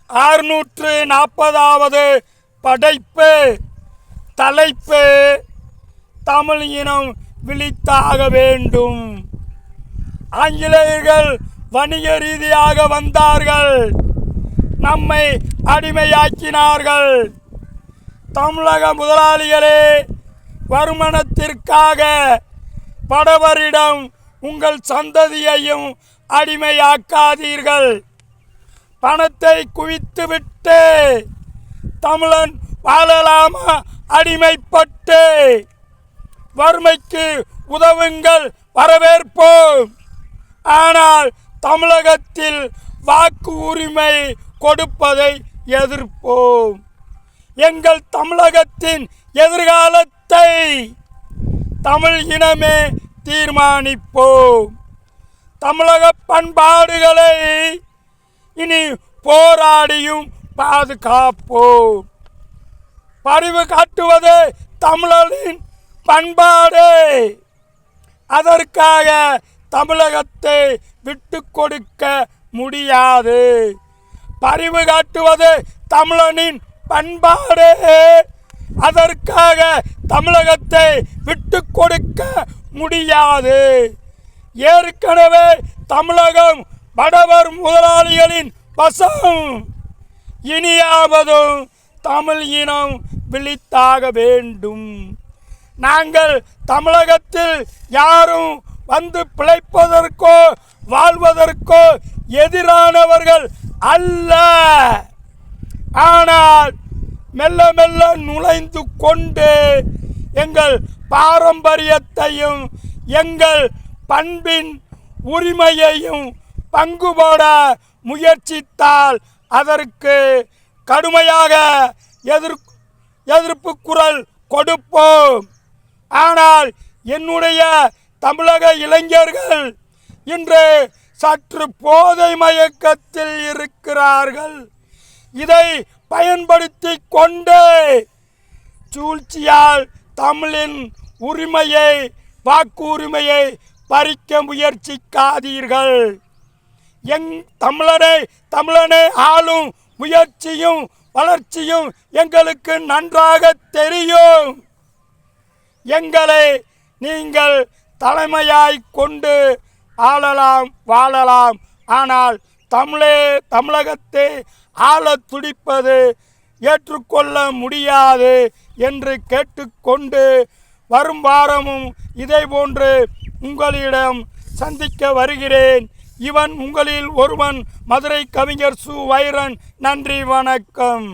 640வது படைப்பு. தலைப்பு: தமிழ் இனம் விழித்தாக வேண்டும். ஆங்கிலேயர்கள் வணிக ரீதியாக வந்தார்கள், நம்மை அடிமையாக்கினார்கள். தமிழக முதலாளிகளே, வருமானத்திற்காக படவரிடம் உங்கள் சந்ததியையும் அடிமையாக்காதீர்கள். பணத்தை குவித்துவிட்டு தமிழன் வாழலாமா அடிமைப்பட்டு? வறுமைக்கு உதவுங்கள், வரவேற்போம். ஆனால் தமிழகத்தில் வாக்கு உரிமை கொடுப்பதை எதிர்ப்போம். எங்கள் தமிழகத்தின் எதிர்காலத்தை தமிழ் இனமே தீர்மானிப்போம். தமிழக பண்பாடுகளை இனி போராடியும் பாதுகாப்போம். பரிவு காட்டுவது தமிழரின் பண்பாடு. அதற்காக தமிழகத்தை விட்டு கொடுக்க முடியாது. பரிவு காட்டுவது தமிழனின் பண்பாடு. அதற்காக தமிழகத்தை விட்டு கொடுக்க முடியாது. ஏற்கனவே தமிழகம் வடவர் முதலாளிகளின் வசம். இனியாவதும் தமிழ் இனம் விழித்தாக வேண்டும். நாங்கள் தமிழகத்தில் யாரும் வந்து பிழைப்பதற்கோ வாழ்வதற்கோ எதிரானவர்கள் அல்ல. ஆனால் மெல்ல மெல்ல நுழைந்து கொண்டு எங்கள் பாரம்பரியத்தையும் எங்கள் பண்பின் உரிமையையும் பங்குபோட முயற்சித்தால் அதற்கு கடுமையாக எதிர்ப்பு குரல் கொடுப்போம். ஆனால் என்னுடைய தமிழக இளைஞர்கள் இன்று சற்று போதை மயக்கத்தில் இருக்கிறார்கள். இதை பயன்படுத்தி கொண்டு சூழ்ச்சியால் தமிழின் உரிமையை, வாக்கு உரிமையை பறிக்க முயற்சிக்காதீர்கள். தமிழனை ஆளும் முயற்சியும் வளர்ச்சியும் எங்களுக்கு நன்றாக தெரியும். எங்களை நீங்கள் தலைமையாய் கொண்டு ஆளலாம், வாழலாம். ஆனால் தமிழகத்தை ஆள துடிப்பது ஏற்றுக்கொள்ள முடியாது என்று கேட்டுக்கொண்டு வரும் வாரமும் இதே போன்று உங்களிடம் சந்திக்க வருகிறேன். இவன் உங்களில் ஒருவன், மதுரை கவிஞர் சு. வைரன். நன்றி, வணக்கம்.